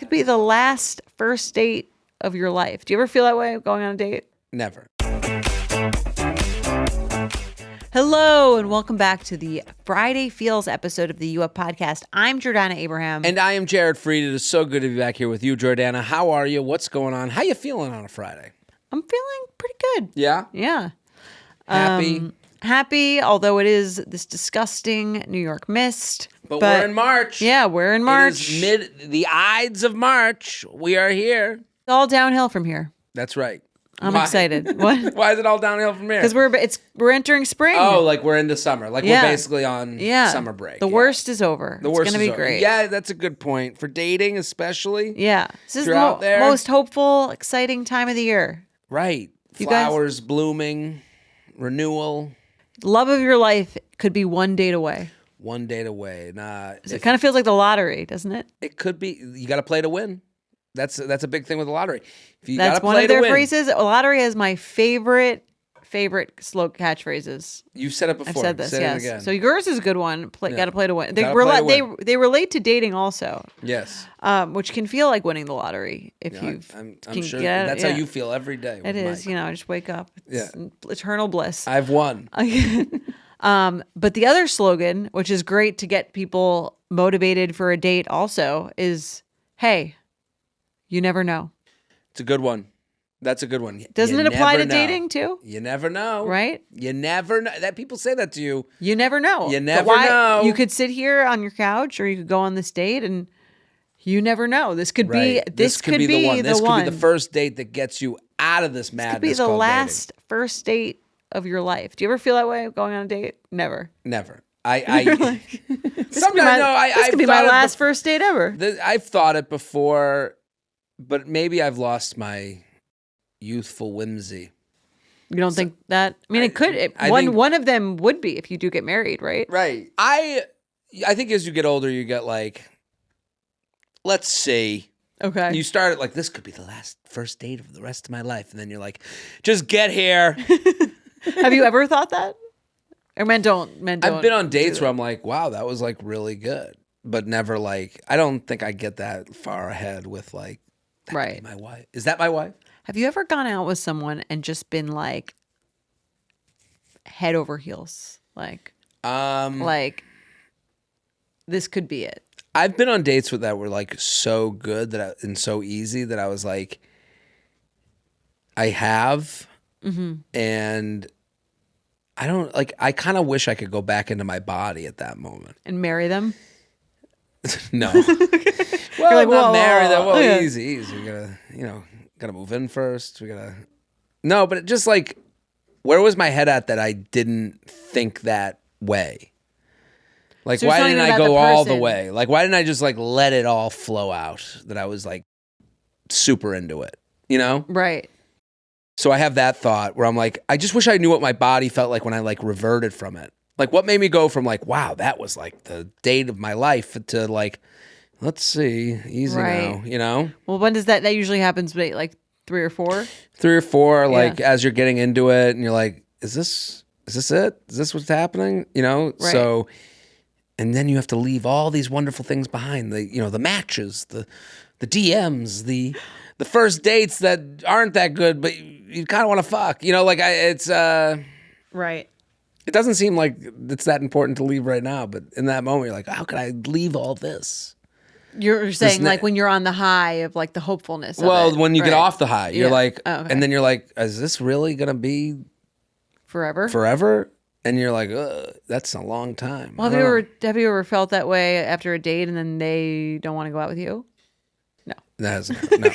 Could be the last first date of your life. Do you ever feel that way going on a date? Never. Hello, and welcome back to the Friday Feels episode of the U Up podcast. I'm Jordana Abraham. And I am Jared Fried. It is so good to be back here with you, Jordana. How are you? What's going on? How you feeling on a Friday? I'm feeling pretty good. Yeah? Yeah. Happy? Happy, although it is this disgusting New York mist. But we're in March. Yeah, we're in March. It is the Ides of March. We are here. It's all downhill from here. That's right. I'm excited. What? Why is it all downhill from here? Because we're entering spring. Oh, like we're into summer. Like we're basically on summer break. The worst is over. It's going to be great. Yeah, that's a good point. For dating especially. Yeah. This is the most hopeful, exciting time of the year. Right. Flowers blooming, renewal. Love of your life could be one date away. One date away. It kind of feels like the lottery, doesn't it? It could be. You got to play to win. That's a big thing with the lottery. If you That's one of their phrases. Lottery is my favorite catchphrases. You've said it before. I've said this, Say yes. it again. So yours is a good one. Got to play to win. They relate to dating also. Yes. Which can feel like winning the lottery if I'm sure that's how you feel every day. It is. Mike. I just wake up. It's eternal bliss. I've won. But the other slogan, which is great to get people motivated for a date also, is, hey, you never know. It's a good one. That's a good one. Doesn't it apply to dating too? You never know. Right? You never know. That people say that to you. You never know. You never know. You could sit here on your couch or you could go on this date and you never know. This could be this could be the one. This could be the first date that gets you out of this madness. This could be the last first date of your life. Do you ever feel that way going on a date? Never. Never. This could be my last first date ever. I've thought it before, but maybe I've lost my youthful whimsy. You don't think that? I mean, it could. One of them would be if you do get married, right? Right. I think as you get older, you get like, let's see. Okay. You start it like, this could be the last first date of the rest of my life. And then you're like, just get here. Have you ever thought that? Or men don't. I've been on dates where I'm like, wow, that was like really good. But never like, I don't think I get that far ahead with like, that could be my wife. Is that my wife? Have you ever gone out with someone and just been like head over heels? Like this could be it. I've been on dates that were like so good and so easy that I was like, I have. Mm-hmm. And I don't like, I kind of wish I could go back into my body at that moment. And marry them? No. Well, like, not marry them. Well, easy. We gotta move in first. No, but it just like, where was my head at that I didn't think that way? Like, so why didn't I go all the way? Like, why didn't I just like let it all flow out that I was like super into it, you know? Right. So I have that thought where I'm like, I just wish I knew what my body felt like when I like reverted from it. Like, what made me go from like, wow, that was like the date of my life to like, let's see, easy now, you know? Well, when does that usually happens? Like 3 or 4? 3 or 4, like as you're getting into it and you're like, is this it? Is this what's happening? You know? Right. So, and then you have to leave all these wonderful things behind. The matches, the DMs, the first dates that aren't that good, but you kind of want to fuck. You know, like it's right. It doesn't seem like it's that important to leave right now, but in that moment, you're like, how could I leave all this? You're saying like when you're on the high of like the hopefulness of it. When you get off the high, you're like, and then you're like, is this really going to be forever? And you're like, that's a long time. Well, have you ever felt that way after a date and then they don't want to go out with you? No. That hasn't, no.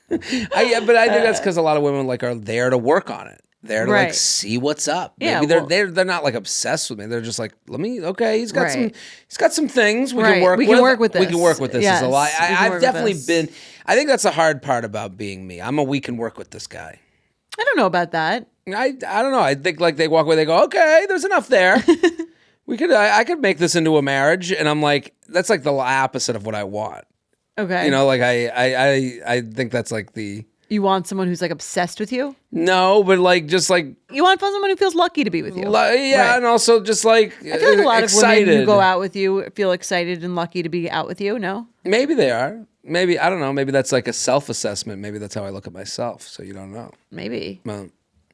But I think that's because a lot of women like are there to work on it. There to like see what's up. Maybe they're not like obsessed with me. They're just like, he's got some things we can work with. We can work with this. We can work with this. Yes, is a lot. I've definitely been. I think that's the hard part about being me. we can work with this guy. I don't know about that. I don't know. I think like they walk away, they go, okay, there's enough there. I could make this into a marriage, and I'm like, that's like the opposite of what I want. Okay. You know, like I think that's like the. You want someone who's like obsessed with you? No, but like just like you want someone who feels lucky to be with you. And also just like I feel like a lot of women who go out with you feel excited and lucky to be out with you. No, maybe they are. maybe, I don't know, maybe that's like a self-assessment. Maybe that's how I look at myself. So you don't know. Maybe.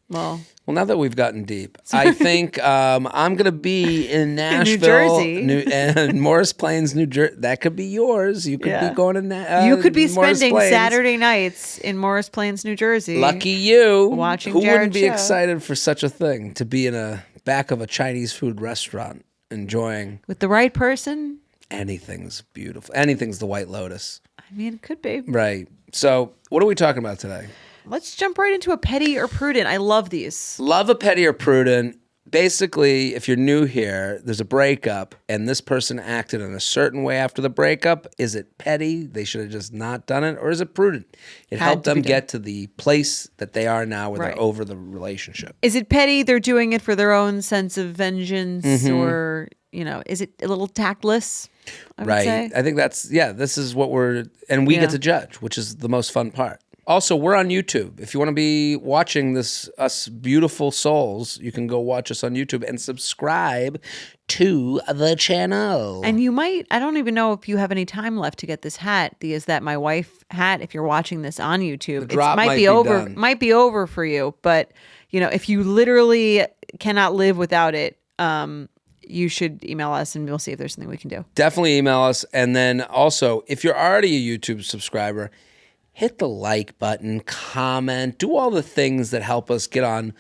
Well, now that we've gotten deep, I think I'm going to be in Nashville, New Jersey, and Morris Plains, New Jersey. That could be yours. You could be going to you could be Morris spending Plains. Saturday nights in Morris Plains, New Jersey. Lucky you. Watching Who Jared's wouldn't be show. excited for such a thing? To be in a back of a Chinese food restaurant, enjoying with the right person. Anything's beautiful. Anything's the White Lotus. I mean, it could be. Right. So, what are we talking about today? Let's jump right into a petty or prudent. I love these. Love a petty or prudent. Basically, if you're new here, there's a breakup, and this person acted in a certain way after the breakup. Is it petty? They should have just not done it, or is it prudent? It helped them get to the place that they are now, where they're over the relationship. Is it petty? They're doing it for their own sense of vengeance, or is it a little tactless? I would say. I think that's this is what and we get to judge, which is the most fun part. Also, we're on YouTube. If you want to be watching us beautiful souls, you can go watch us on YouTube and subscribe to the channel. And you might, I don't even know if you have any time left to get this hat, the Is That My Wife hat, if you're watching this on YouTube. The drop might be over for you, but if you literally cannot live without it, you should email us and we'll see if there's something we can do. Definitely email us. And then also, if you're already a YouTube subscriber, hit the like button, comment, do all the things that help us get on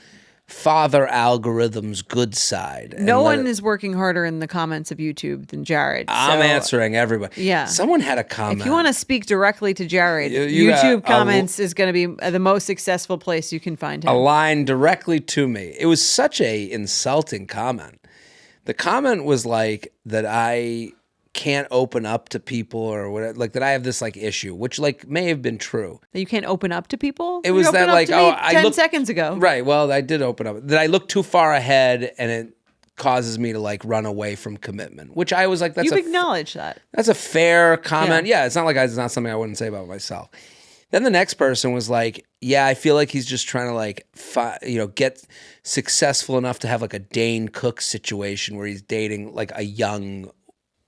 Father Algorithm's good side. No one is working harder in the comments of YouTube than Jared. I'm answering everybody. Yeah. Someone had a comment. If you want to speak directly to Jared, YouTube comments is going to be the most successful place you can find him. A line directly to me. It was such a insulting comment. The comment was like that I can't open up to people or whatever, like that I have this like issue, which like may have been true. That you can't open up to people? It was that like, I 10 seconds ago. Right. Well, I did open up. That I look too far ahead and it causes me to like run away from commitment, which I was like, you've acknowledged that. That's a fair comment. Yeah. It's not like it's not something I wouldn't say about myself. Then the next person was like, yeah, I feel like he's just trying to like, get successful enough to have like a Dane Cook situation where he's dating like a young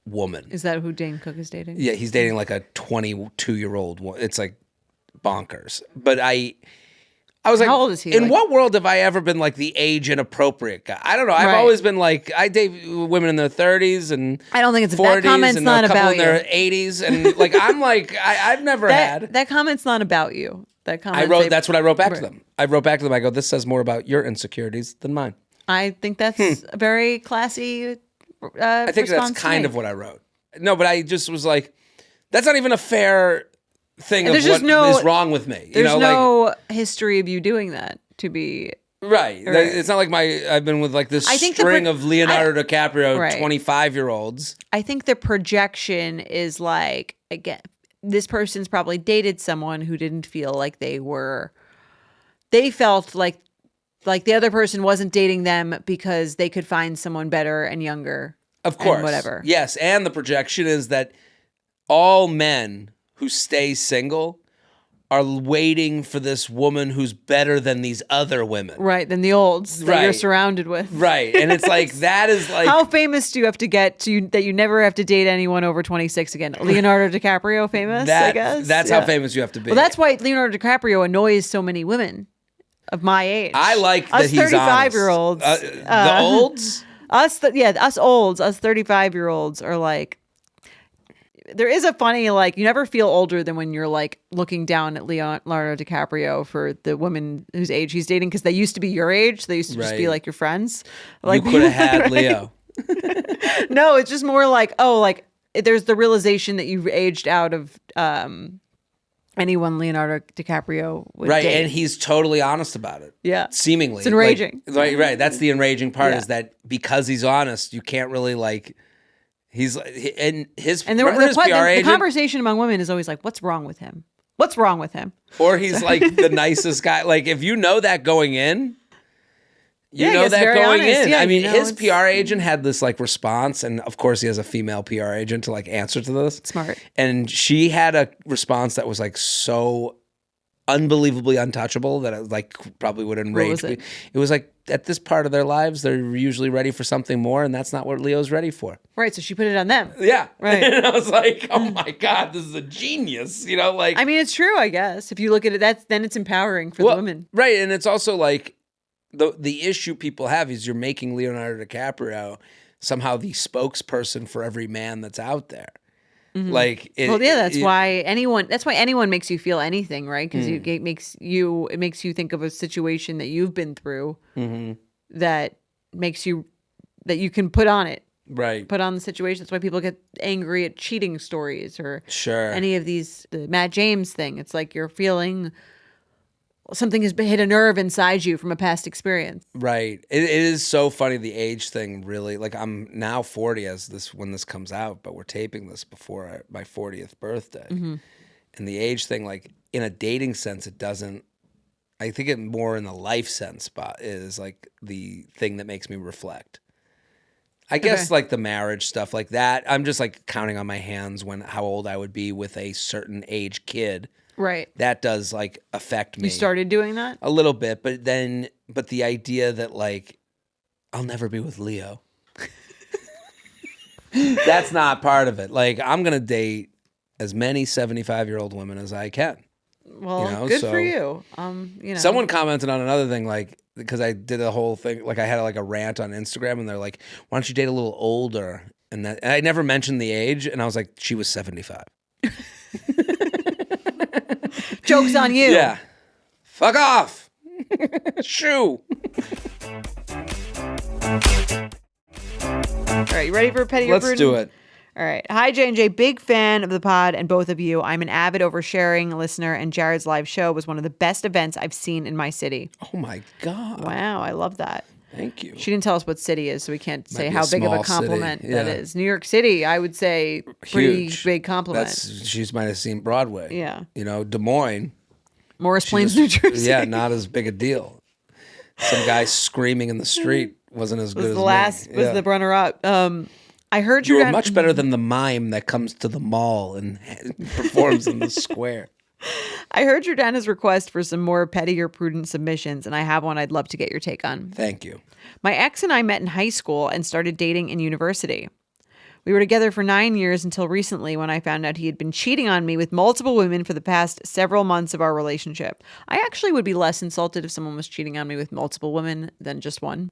woman. Is that who Dane Cook is dating? Yeah, he's dating like a 22-year-old woman. It's like bonkers. But I was like, how old is he? In what world have I ever been like the age inappropriate guy? I don't know. I've always been like, I date women in their 30s and I don't think it's 40s that comment's and not a couple about in their 80s, and like I'm like I've never had that comment's not about you. That comment. That's what I wrote back to them. I wrote back to them. I go, this says more about your insecurities than mine. I think that's a very classy. I think that's kind of what I wrote. No, but I just was like, that's not even a fair thing of what is wrong with me. There's no history of you doing that to be... Right. It's not like I've been with like this string of Leonardo DiCaprio 25-year-olds. I think the projection is like, again, this person's probably dated someone who didn't feel like they felt like the other person wasn't dating them because they could find someone better and younger. Of course. And whatever. Yes. And the projection is that all men who stay single are waiting for this woman who's better than these other women. Right. Than the olds that you're surrounded with. Right. And it's like, that is like... How famous do you have to get that you never have to date anyone over 26 again? Leonardo DiCaprio famous, I guess? That's how famous you have to be. Well, that's why Leonardo DiCaprio annoys so many women of my age. I like that he's honest. Us 35-year-olds. The olds? Us 35-year-olds are like... There is a funny, like, you never feel older than when you're, like, looking down at Leonardo DiCaprio for the women whose age he's dating, because they used to be your age. They used to just be, like, your friends. Like, you could have had Leo. No, it's just more like, there's the realization that you've aged out of anyone Leonardo DiCaprio would date. And he's totally honest about it. Yeah. Seemingly. It's enraging. Right. That's the enraging part is that because he's honest, you can't really, like... The conversation among women is always like, what's wrong with him? What's wrong with him? Or he's like the nicest guy. Like, if you know that going in, you know that going in. Yeah, I mean, his PR agent had this like response, and of course he has a female PR agent to like answer to this. Smart. And she had a response that was like so unbelievably untouchable that it like probably would enrage me. It was like, at this part of their lives, they're usually ready for something more, and that's not what Leo's ready for. Right, so she put it on them. Yeah. Right. And I was like, oh my God, this is a genius. You know, like. I mean, it's true, I guess. If you look at it, then it's empowering for the women. Right, and it's also like the issue people have is you're making Leonardo DiCaprio somehow the spokesperson for every man that's out there. Mm-hmm. Like, that's why anyone makes you feel anything, right? Because it makes you think of a situation that you've been through that you can put on it. Right. Put on the situation. That's why people get angry at cheating stories or sure any of these, the Matt James thing. It's like you're feeling something has hit a nerve inside you from a past experience. Right. It is so funny, the age thing, really. Like, I'm now 40 when this comes out, but we're taping this before my 40th birthday. Mm-hmm. And the age thing, like, in a dating sense, it doesn't. I think it more in the life sense is like the thing that makes me reflect. I guess like the marriage stuff like that, I'm just like counting on my hands how old I would be with a certain age kid. Right. That does like affect me. You started doing that? A little bit, but the idea that like I'll never be with Leo. That's not part of it. Like, I'm going to date as many 75-year-old women as I can. Well, good for you. Someone commented on another thing, like, because I did a whole thing, like I had like a rant on Instagram, and they're like, "Why don't you date a little older?" And I never mentioned the age, and I was like, "She was 75." Joke's on you. Yeah. Fuck off. Shoo. All right, you ready for Petty or Prudent? Let's do it. All right. Hi, J&J. Big fan of the pod and both of you. I'm an avid oversharing listener, and Jared's live show was one of the best events I've seen in my city. Oh, my God. Wow, I love that. Thank you. She didn't tell us what city is, so we can't say Might be how a big of a small compliment city. that is. New York City, I would say, pretty Huge. big compliment. She might have seen Broadway. Yeah. You know, Des Moines. Morris Plains, New Jersey. Yeah, not as big a deal. Some guy screaming in the street wasn't as good as Was the runner-up. I heard you were much better than the mime that comes to the mall and performs in the square. I heard Jordana's request for some more Petty or Prudent submissions, and I have one I'd love to get your take on. Thank you. My ex and I met in high school and started dating in university. We were together for 9 years until recently when I found out he had been cheating on me with multiple women for the past several months of our relationship. I actually would be less insulted if someone was cheating on me with multiple women than just one.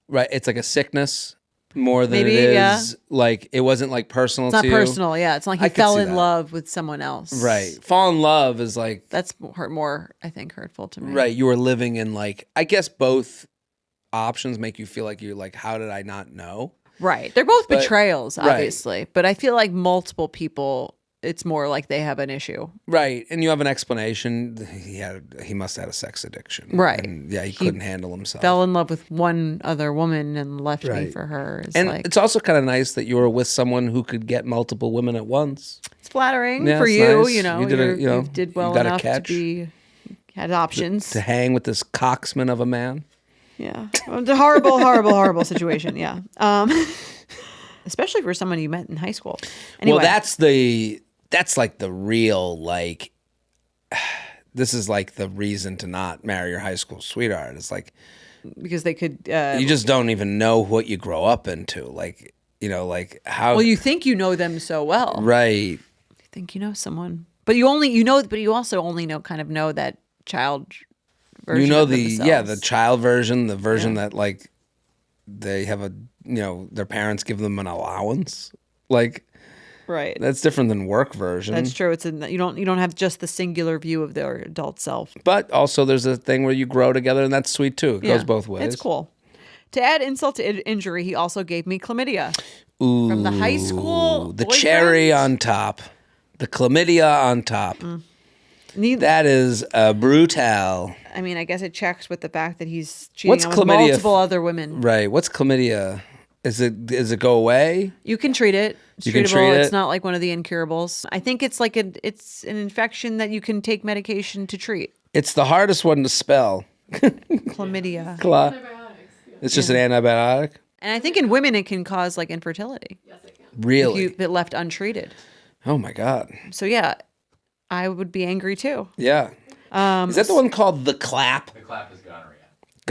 Right. It's like a sickness more than it is. Like, it wasn't like personal to you. It's not personal, yeah. It's not like he fell in love with someone else. Right. Fall in love is like... That's more, I think, hurtful to me. Right. You were living in like... I guess both options make you feel like you're like, how did I not know? Right. They're both betrayals, obviously. Right. But I feel like multiple people, it's more like they have an issue. Right. And you have an explanation. He must have had a sex addiction. Right. And he couldn't handle himself. Fell in love with one other woman and left me for her. It's also kind of nice that you were with someone who could get multiple women at once. It's flattering for you. Nice. You know, you did well enough to had options. To hang with this coxman of a man. Yeah. It's a horrible, horrible, horrible situation. Yeah. Especially for someone you met in high school. Anyway. Well, that's like the real, like, this is like the reason to not marry your high school sweetheart. It's like, because they could, you just don't even know what you grow up into. Like, you know, like how. Well, you think you know them so well. Right. You think you know someone, but you also only know that child version. You know, of the child version, the version that like they have their parents give them an allowance. Like, right. That's different than work version. That's true. You don't have just the singular view of their adult self. But also there's a thing where you grow together, and that's sweet too. It goes both ways. It's cool. To add insult to injury, he also gave me chlamydia. Ooh, from the high school. The cherry on top. The chlamydia on top. That is brutal. I mean, I guess it checks with the fact that he's cheating on multiple other women. Right. What's chlamydia? Does it go away? You can treat it. It's you can treatable. Treat it? It's not like one of the incurables. I think it's like it's an infection that you can take medication to treat. It's the hardest one to spell. Chlamydia. It's just an antibiotic. And I think in women it can cause like infertility. Yes, it can. Really? If it left untreated. Oh my God. So yeah, I would be angry too. Yeah. Is that the one called the clap? The clap is gonorrhea.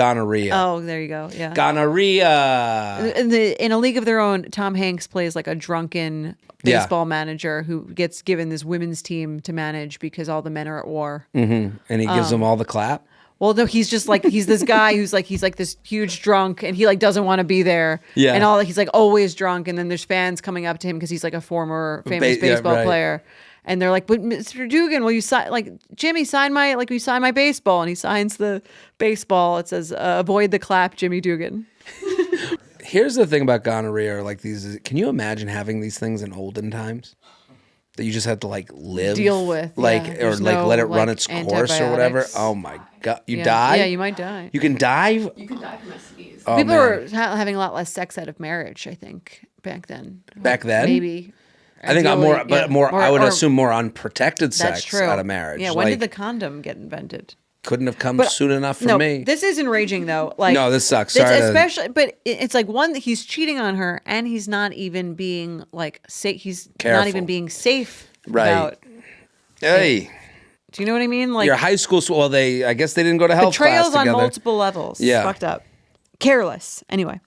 Gonorrhea. Oh, there you go. Yeah. Gonorrhea. In A League of Their Own, Tom Hanks plays like a drunken baseball manager who gets given this women's team to manage because all the men are at war. Mm-hmm. And he gives them all the clap. Well, no, he's just like, he's this guy who's like, he's like this huge drunk and he like doesn't want to be there. Yeah. And he's like always drunk. And then there's fans coming up to him because he's like a former famous baseball player. And they're like, but Mr. Dugan, will you sign, like, Jimmy, will you sign my baseball? And he signs the baseball. It says, avoid the clap, Jimmy Dugan. Here's the thing about gonorrhea, or like these, can you imagine having these things in olden times? That you just have to like deal with, like, or like let it run its course or whatever. Oh my God. You die? Yeah, you might die. You can die? You can die from STDs. Oh, People were having a lot less sex out of marriage, I think, back then. Back then? Maybe. I think I would assume more unprotected sex out of marriage. Yeah, when did the condom get invented? Couldn't have come soon enough for me. This is enraging though. Like, no, this sucks. Sorry especially, but it's like he's cheating on her, and he's not even being like safe. He's not even being safe about. Hey, do you know what I mean? Like your high school. Well, I guess they didn't go to health class together. Betrayals on multiple levels. Yeah, fucked up, careless. Anyway.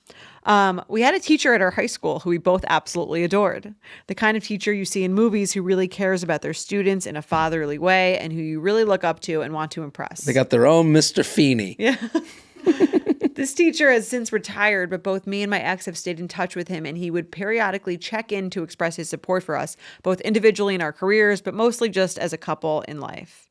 We had a teacher at our high school who we both absolutely adored. The kind of teacher you see in movies who really cares about their students in a fatherly way and who you really look up to and want to impress. They got their own Mr. Feeney. Yeah. This teacher has since retired, but both me and my ex have stayed in touch with him, and he would periodically check in to express his support for us, both individually in our careers, but mostly just as a couple in life.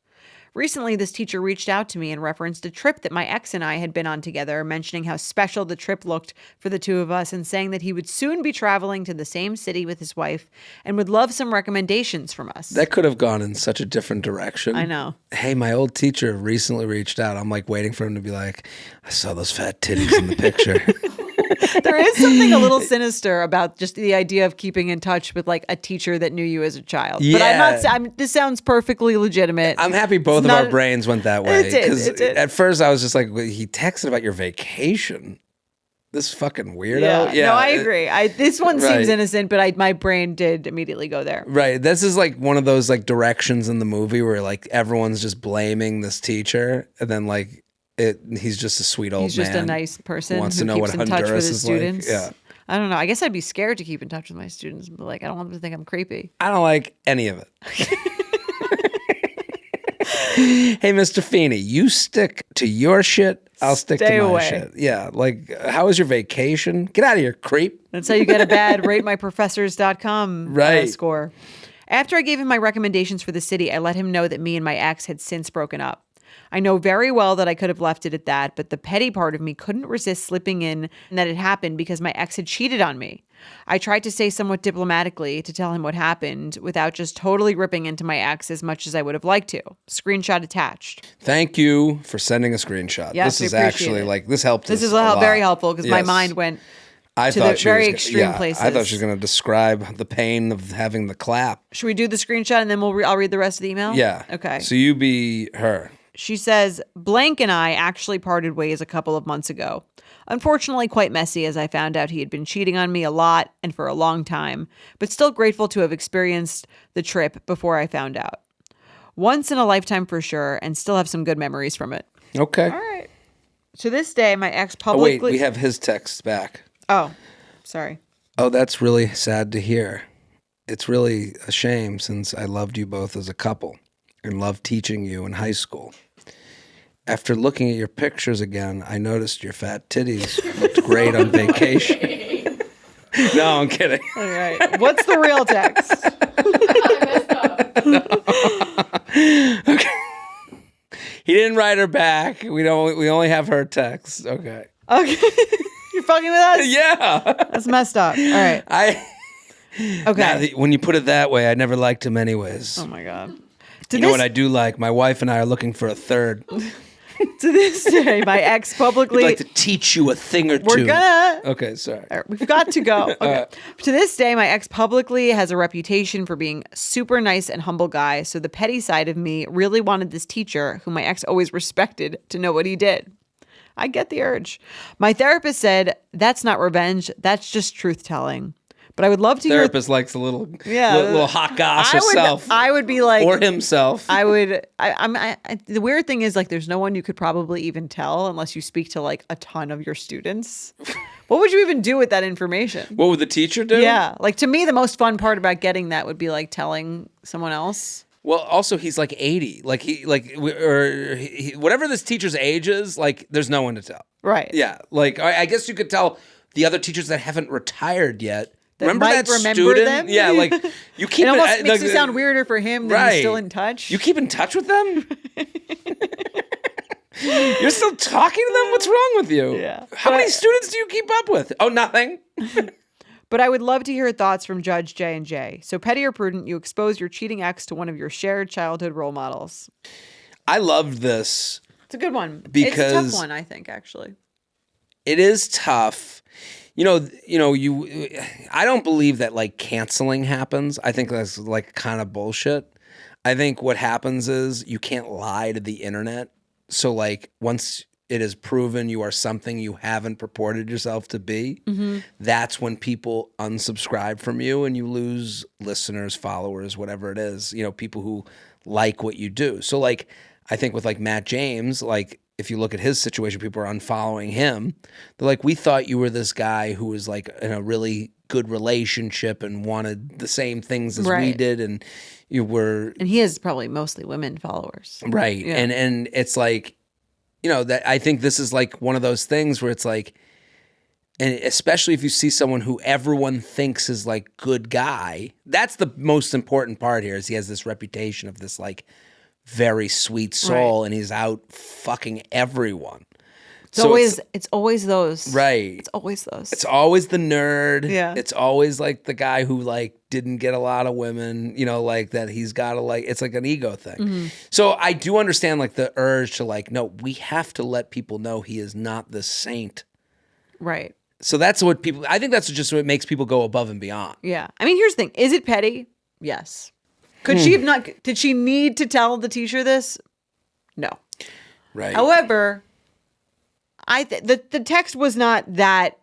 Recently, this teacher reached out to me and referenced a trip that my ex and I had been on together, mentioning how special the trip looked for the two of us and saying that he would soon be traveling to the same city with his wife and would love some recommendations from us. That could have gone in such a different direction. I know. Hey, my old teacher recently reached out. I'm like waiting for him to be like, I saw those fat titties in the picture. There is something a little sinister about just the idea of keeping in touch with like a teacher that knew you as a child. Yeah. But this sounds perfectly legitimate. I'm happy both of our brains went that way. It did. At first I was just like, he texted about your vacation. This fucking weirdo. Yeah. No, I agree. This one seems innocent, but my brain did immediately go there. Right. This is like one of those like directions in the movie where like everyone's just blaming this teacher, and then like he's just a sweet old man. He's just a nice person wants who to know keeps what in touch with Honduras his is students. like. Yeah. I don't know. I guess I'd be scared to keep in touch with my students, but like I don't want them to think I'm creepy. I don't like any of it. Hey, Mr. Feeney, you stick to your shit. I'll stick to my shit. Yeah. Like, how was your vacation? Get out of here, creep. That's how you get a bad ratemyprofessors.com score. After I gave him my recommendations for the city, I let him know that me and my ex had since broken up. I know very well that I could have left it at that, but the petty part of me couldn't resist slipping in that it happened because my ex had cheated on me. I tried to say somewhat diplomatically to tell him what happened without just totally ripping into my ex as much as I would have liked to. Screenshot attached. Thank you for sending a screenshot. Yes, this is actually like, this helped us. This is very helpful because my mind went to the very extreme places. I thought she was going to describe the pain of having the clap. Should we do the screenshot and then I'll read the rest of the email? Yeah. Okay. So you be her. She says, blank and I actually parted ways a couple of months ago. Unfortunately, quite messy as I found out he had been cheating on me a lot and for a long time, but still grateful to have experienced the trip before I found out. Once in a lifetime for sure, and still have some good memories from it. Okay. All right. To this day, my ex publicly... Oh, wait, we have his text back. Oh, sorry. Oh, that's really sad to hear. It's really a shame since I loved you both as a couple and loved teaching you in high school. After looking at your pictures again, I noticed your fat titties looked great on vacation. No, I'm kidding. All right. What's the real text? Okay. He didn't write her back. We only have her text. Okay. Okay. You're fucking with us? Yeah. That's messed up. All right. Okay. When you put it that way, I never liked him anyways. Oh my God. You know what I do like? My wife and I are looking for a third. To this day, my ex publicly... We'd like to teach you a thing or two. We're gonna... Okay, sorry. All right, we've got to go. Okay. To this day, my ex publicly has a reputation for being a super nice and humble guy, so the petty side of me really wanted this teacher, who my ex always respected, to know what he did. I get the urge. My therapist said, that's not revenge, that's just truth-telling. But I would love to hear. Therapist likes a little hot goss herself. I would be like, or himself. I would. The weird thing is, like, there's no one you could probably even tell unless you speak to like a ton of your students. What would you even do with that information? What would the teacher do? Yeah, like to me, the most fun part about getting that would be like telling someone else. Well, also he's like 80, whatever this teacher's age is. Like, there's no one to tell. Right. Yeah. Like, I guess you could tell the other teachers that haven't retired yet. Remember that student? Them? Yeah, like you keep it almost makes it sound weirder for him that he's still in touch. You keep in touch with them? You're still talking to them? What's wrong with you? Yeah. How many students do you keep up with? Oh, nothing. But I would love to hear thoughts from Judge J&J. So, petty or prudent, you expose your cheating ex to one of your shared childhood role models. I loved this. It's a good one. Because it's a tough one, I think, actually. It is tough. I don't believe that like canceling happens. I think that's like kind of bullshit. I think what happens is you can't lie to the internet. So like once it is proven you are something you haven't purported yourself to be, that's when people unsubscribe from you and you lose listeners, followers, whatever it is, people who like what you do. So like, I think with like Matt James, like if you look at his situation, people are unfollowing him. They're like, we thought you were this guy who was like in a really good relationship and wanted the same things as we did. And you were. And he has probably mostly women followers. Right. Yeah. And it's like, that I think this is like one of those things where it's like, and especially if you see someone who everyone thinks is like good guy, that's the most important part here is he has this reputation of this like very sweet soul and he's out fucking everyone. It's always those. Right. It's always those. It's always the nerd. Yeah. It's always like the guy who like didn't get a lot of women, like that he's got to like, it's like an ego thing. So I do understand like the urge to like, no, we have to let people know he is not the saint. Right. So that's what I think that's just what makes people go above and beyond. Yeah. I mean, here's the thing. Is it petty? Yes. Could she have not? Did she need to tell the teacher this? No. Right. However, the text was not that,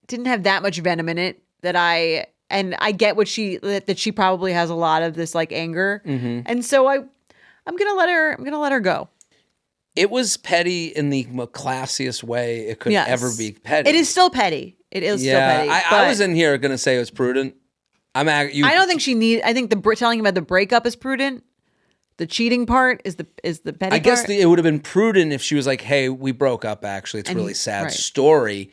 didn't have that much venom in it and I get that she probably has a lot of this like anger. And so I'm going to let her go. It was petty in the classiest way it could ever be petty. It is still petty. It is still petty. I was in here going to say it was prudent. I don't think I think telling him about the breakup is prudent. The cheating part is the petty I guess part. it would have been prudent if she was like, hey, we broke up actually. It's a really sad story.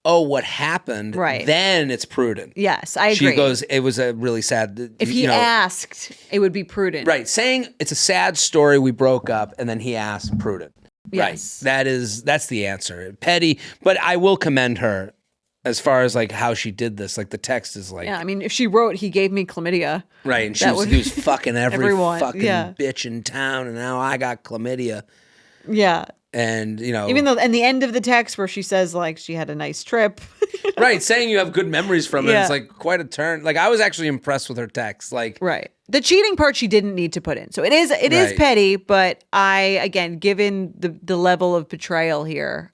Oh, what happened? Right. Then it's prudent. Yes, I agree. She goes, it was a really sad. If he asked, it would be prudent. Right. Saying it's a sad story, we broke up, and then he asked, prudent. Yes. Right. That's the answer. Petty, but I will commend her as far as like how she did this. Like the text is like. Yeah, I mean, if she wrote, he gave me chlamydia. Right. And he was fucking everyone, fucking bitch in town, and now I got chlamydia. Yeah. And, even though, and the end of the text where she says like she had a nice trip. Right. Saying you have good memories from it. It's like quite a turn. Like I was actually impressed with her text. Like, right. The cheating part she didn't need to put in. So it is petty, but again, given the level of betrayal here,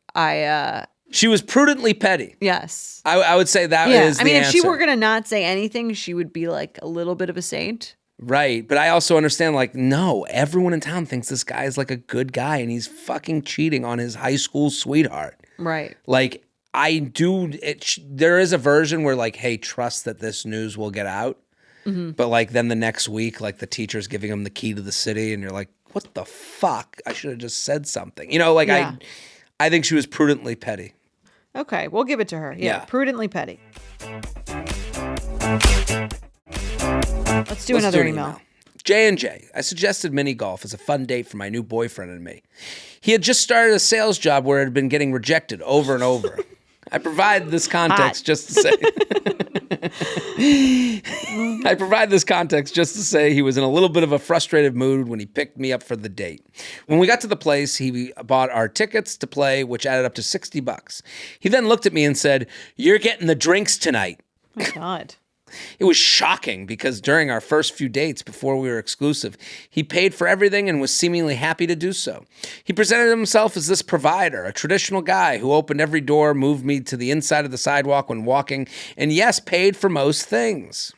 she was prudently petty. Yes. I would say that is the if answer. she were going to not say anything, she would be like a little bit of a saint. Right. But I also understand, like, no, everyone in town thinks this guy is like a good guy and he's fucking cheating on his high school sweetheart. Right. Like, there is a version where, like, hey, trust that this news will get out. But, like, then the next week, like, the teacher's giving him the key to the city and you're like, what the fuck? I should have just said something. I think she was prudently petty. Okay. We'll give it to her. Yeah. Prudently petty. Let's do another email. J&J, I suggested mini golf as a fun date for my new boyfriend and me. He had just started a sales job where it had been getting rejected over and over. I provide this context just to say. He was in a little bit of a frustrated mood when he picked me up for the date. When we got to the place, he bought our tickets to play, which added up to $60. He then looked at me and said, "You're getting the drinks tonight." Oh my God. It was shocking because during our first few dates before we were exclusive, he paid for everything and was seemingly happy to do so. He presented himself as this provider, a traditional guy who opened every door, moved me to the inside of the sidewalk when walking, and yes, paid for most things.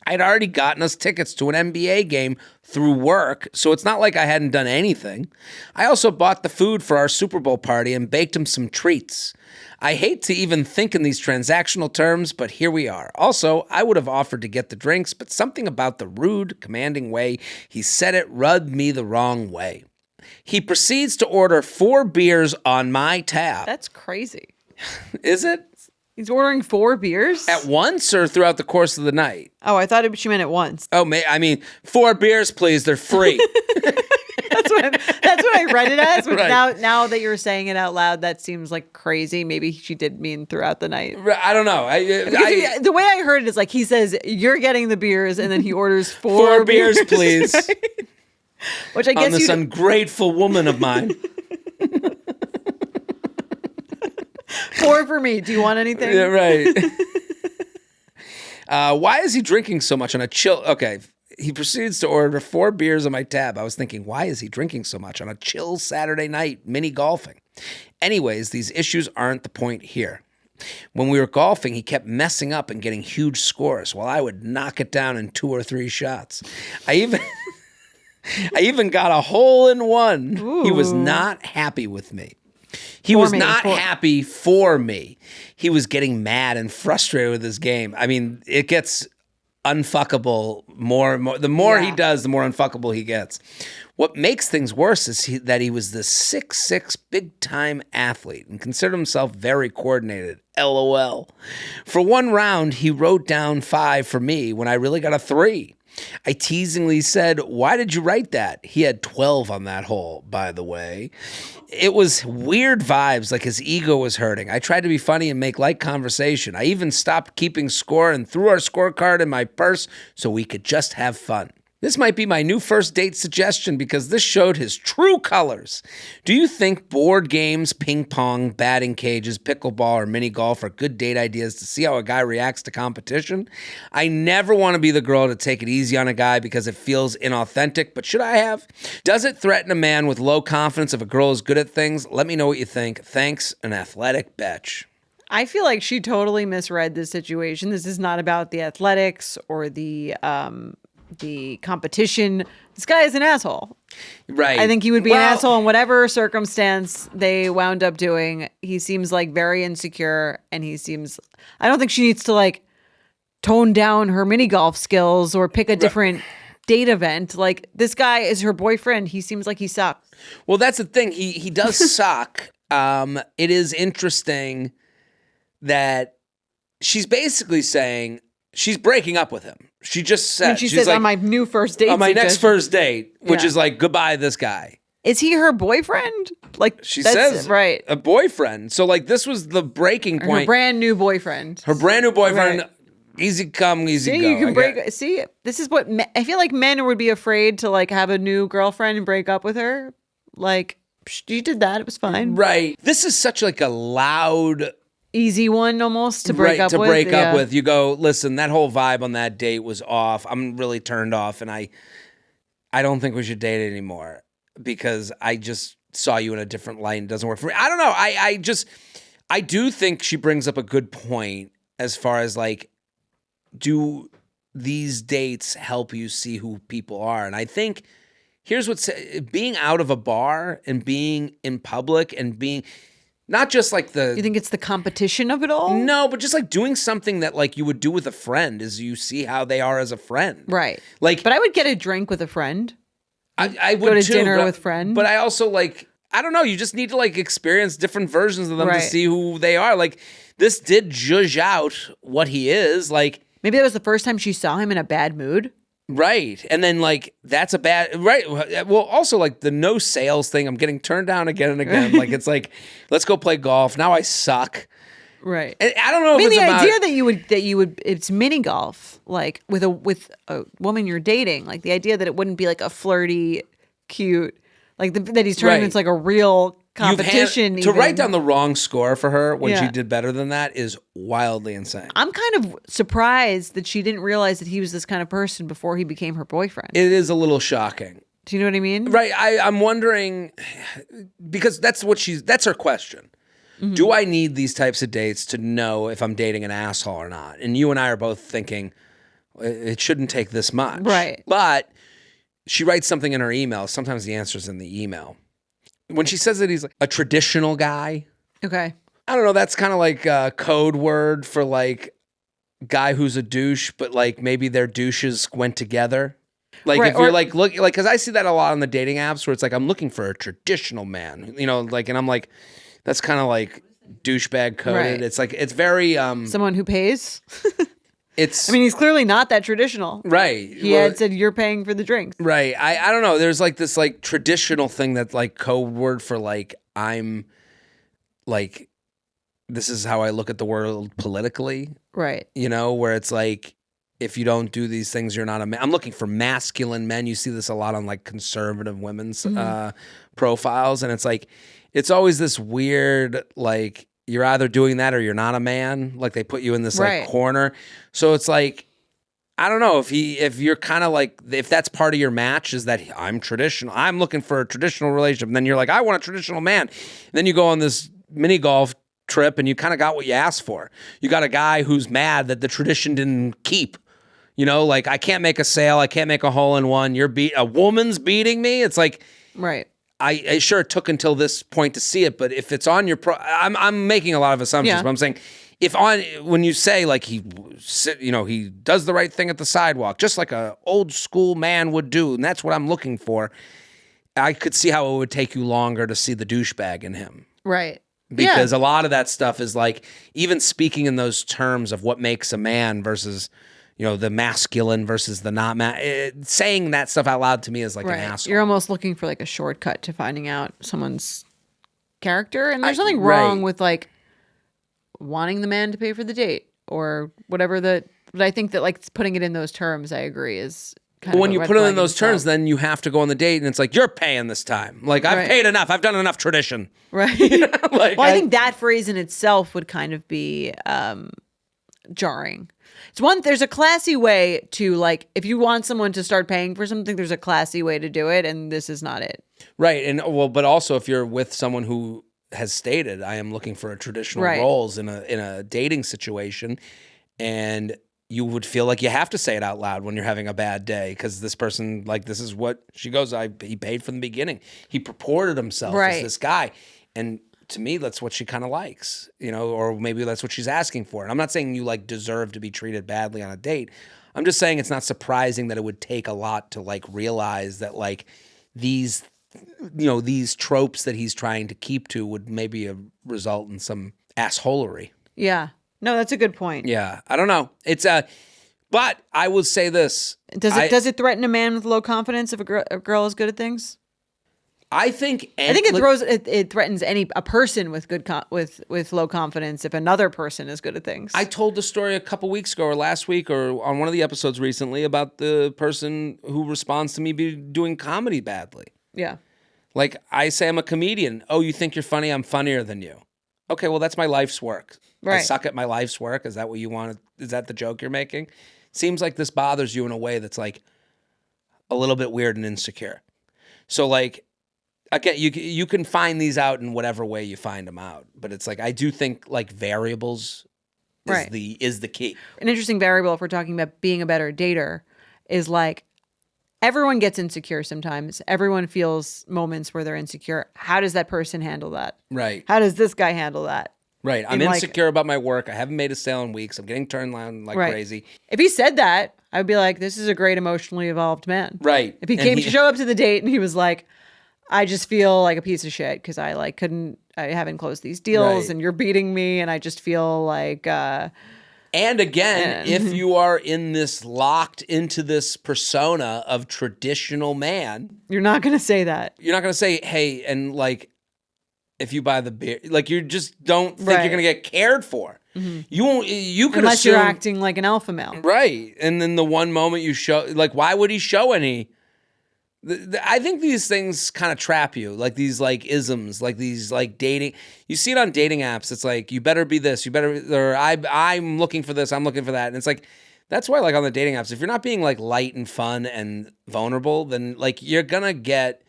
I'd already gotten us tickets to an NBA game through work, so it's not like I hadn't done anything. I also bought the food for our Super Bowl party and baked him some treats. I hate to even think in these transactional terms, but here we are. Also, I would have offered to get the drinks, but something about the rude, commanding way he said it rubbed me the wrong way. He proceeds to order 4 beers on my tab. That's crazy. Is it? He's ordering 4 beers? At once or throughout the course of the night? Oh, I thought she meant at once. Oh, I mean, 4 beers, please. They're free. That's what I read it as. But Right. now that you're saying it out loud, that seems like crazy. Maybe she did mean throughout the night. I don't know. The way I heard it is like he says, you're getting the beers, and then he orders 4 4 beers, please. Which I guess on this ungrateful woman of mine. 4 for me. Do you want anything? Yeah, right. Why is he drinking so much on a chill? Okay. He proceeds to order 4 beers on my tab. I was thinking, why is he drinking so much on a chill Saturday night mini golfing? Anyways, these issues aren't the point here. When we were golfing, he kept messing up and getting huge scores while I would knock it down in 2 or 3 shots. I even got a hole in one. Ooh. He was not happy with me. He was not happy for me. He was getting mad and frustrated with his game. I mean, it gets unfuckable more and more. The more he does, the more unfuckable he gets. What makes things worse is that he was this 6'6" big-time athlete and considered himself very coordinated. LOL. For one round, he wrote down 5 for me when I really got a 3. I teasingly said, why did you write that? He had 12 on that hole, by the way. It was weird vibes, like his ego was hurting. I tried to be funny and make light conversation. I even stopped keeping score and threw our scorecard in my purse so we could just have fun. This might be my new first date suggestion because this showed his true colors. Do you think board games, ping pong, batting cages, pickleball, or mini golf are good date ideas to see how a guy reacts to competition? I never want to be the girl to take it easy on a guy because it feels inauthentic, but should I have? Does it threaten a man with low confidence if a girl is good at things? Let me know what you think. Thanks, an athletic bitch. I feel like she totally misread this situation. This is not about the athletics or the competition. This guy is an asshole. Right. I think he would be an asshole in whatever circumstance they wound up doing. He seems like very insecure, and I don't think she needs to like tone down her mini golf skills or pick a different date event. Like, this guy is her boyfriend. He seems like he sucks. Well, that's the thing. He does suck. It is interesting that she's basically saying she's breaking up with him. She just said, she says, like, on my new first date. On my next first date, which is like, goodbye, this guy. Is he her boyfriend? Like, she says, right. A boyfriend. So, like, this was the breaking point. Her brand new boyfriend. Right. Easy come, easy go. You can break. See, this is what I feel like men would be afraid to like have a new girlfriend and break up with her. Like, you did that. It was fine. Right. This is such like a loud, easy one almost to break up with. To break up with. You go, listen, that whole vibe on that date was off. I'm really turned off, and I don't think we should date anymore because I just saw you in a different light and it doesn't work for me. I don't know. I do think she brings up a good point as far as like, do these dates help you see who people are? And I think here's being out of a bar and being in public and being not just like You think it's the competition of it all? No, but just like doing something that like you would do with a friend is you see how they are as a friend. Right. Like, but I would get a drink with a friend. I would go to too, dinner with friends. But I also like, I don't know, you just need to like experience different versions of them to see who they are. Like, this did judge out what he is. Like, maybe that was the first time she saw him in a bad mood. Right. And then like, that's a bad, right. Well, also like the no sales thing, I'm getting turned down again and again. Like, it's like, let's go play golf. Now I suck. Right. And I don't know if it's the about, idea that you would it's mini golf, like with a woman you're dating, like the idea that it wouldn't be like a flirty, cute, like that he's turning into like a real competition. To write down the wrong score for her when she did better than that is wildly insane. I'm kind of surprised that she didn't realize that he was this kind of person before he became her boyfriend. It is a little shocking. Do you know what I mean? Right. I'm wondering, because that's her question. Mm-hmm. Do I need these types of dates to know if I'm dating an asshole or not? And you and I are both thinking it shouldn't take this much. Right. But she writes something in her email. Sometimes the answer's in the email. When she says that he's like a traditional guy. Okay. I don't know. That's kind of like a code word for like guy who's a douche, but like maybe their douches went together. Like if you're like, look, like, because I see that a lot on the dating apps where it's like, I'm looking for a traditional man, you know, like, and I'm like, that's kind of like douchebag coded. Right. It's like, it's very someone who pays. It's. I mean, he's clearly not that traditional, right? He had said you're paying for the drinks, right? I don't know. There's like this like traditional thing that's like code word for like I'm like this is how I look at the world politically, right? You know, where it's like, if you don't do these things, you're not a man. I'm looking for masculine men. You see this a lot on like conservative women's profiles. And it's like, it's always this weird, like, you're either doing that or you're not a man. Like they put you in this like corner. So it's like, I don't know if you're kind of like, if that's part of your match is that I'm traditional, I'm looking for a traditional relationship. And then you're like, I want a traditional man. And then you go on this mini golf trip and you kind of got what you asked for. You got a guy who's mad that the tradition didn't keep. You know, like I can't make a sale, I can't make a hole in one. A woman's beating me. It's like, right. I sure it took until this point to see it, but if it's on your I'm making a lot of assumptions, but I'm saying when you say like he does the right thing at the sidewalk, just like a old school man would do, and that's what I'm looking for. I could see how it would take you longer to see the douchebag in him, right? Because a lot of that stuff is like even speaking in those terms of what makes a man versus, you know, the masculine versus the not saying that stuff out loud to me is like an asshole. You're almost looking for like a shortcut to finding out someone's character. And there's nothing wrong with like wanting the man to pay for the date or whatever but I think that like putting it in those terms, I agree, is kind of when you put it in those terms, then you have to go on the date and it's like, you're paying this time. Like I've paid enough. I've done enough tradition. Right. Like, well, I think that phrase in itself would kind of be jarring. There's a classy way to like, if you want someone to start paying for something, there's a classy way to do it. And this is not it. Right. And but also if you're with someone who has stated, I am looking for a traditional roles in a dating situation, and you would feel like you have to say it out loud when you're having a bad day. Cause this person, like, this is what she goes, he paid from the beginning. He purported himself as this guy. And to me, that's what she kind of likes, you know, or maybe that's what she's asking for. And I'm not saying you like deserve to be treated badly on a date. I'm just saying it's not surprising that it would take a lot to like realize that like these, you know, these tropes that he's trying to keep to would maybe result in some assholery. Yeah. No, that's a good point. Yeah. I don't know. It's but I will say this. Does it threaten a man with low confidence if a girl is good at things? I think it threatens a person with with low confidence if another person is good at things. I told the story a couple weeks ago or last week or on one of the episodes recently about the person who responds to me doing comedy badly. Yeah. Like I say I'm a comedian. Oh, you think you're funny? I'm funnier than you. Okay, well that's my life's work. Right. I suck at my life's work. Is that what you want? Is that the joke you're making? Seems like this bothers you in a way that's like a little bit weird and insecure. So like, again, you can find these out in whatever way you find them out, but it's like I do think like variables is the key. An interesting variable, if we're talking about being a better dater, is like everyone gets insecure sometimes. Everyone feels moments where they're insecure. How does that person handle that? Right. How does this guy handle that? Right. I'm insecure about my work. I haven't made a sale in weeks. I'm getting turned down like crazy. If he said that, I'd be like, this is a great emotionally evolved man. Right. If he came to show up to the date and he was like, I just feel like a piece of shit because I haven't closed these deals and you're beating me and I just feel like... and again, if you are locked into this persona of traditional man... You're not going to say that. You're not going to say, hey, and like, if you buy the beer... Like, you just don't think you're going to get cared for. Mm-hmm. You could Unless you're acting like an alpha male. Right. And then the one moment you show... Like, why would he show any... I think these things kind of trap you, like these like isms, like these like dating. You see it on dating apps. It's like, you better be this, you better, or I'm looking for this, I'm looking for that. And it's like, that's why like on the dating apps, if you're not being like light and fun and vulnerable, then like you're going to get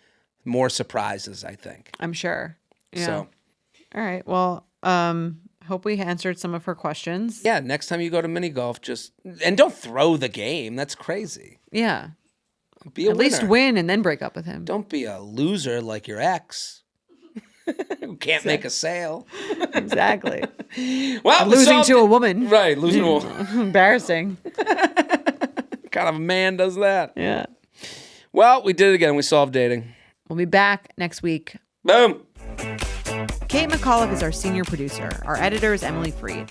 more surprises, I think. I'm sure. Yeah. So. All right. Well, hope we answered some of her questions. Yeah. Next time you go to mini golf, and don't throw the game. That's crazy. Yeah. Be a At winner. least win and then break up with him. Don't be a loser like your ex who can't make a sale. Exactly. Well, losing to a woman. Right, losing to a woman. Embarrassing. What kind of a man does that? Yeah. Well, we did it again. We solved dating. We'll be back next week. Boom. Kate McAuliffe is our senior producer. Our editor is Emily Freed.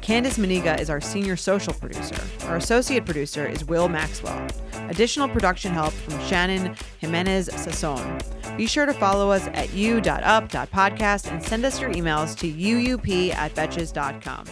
Candace Maniga is our senior social producer. Our associate producer is Will Maxwell. Additional production help from Shannon Jimenez Sasson. Be sure to follow us at u.up.podcast and send us your emails to uup@betches.com.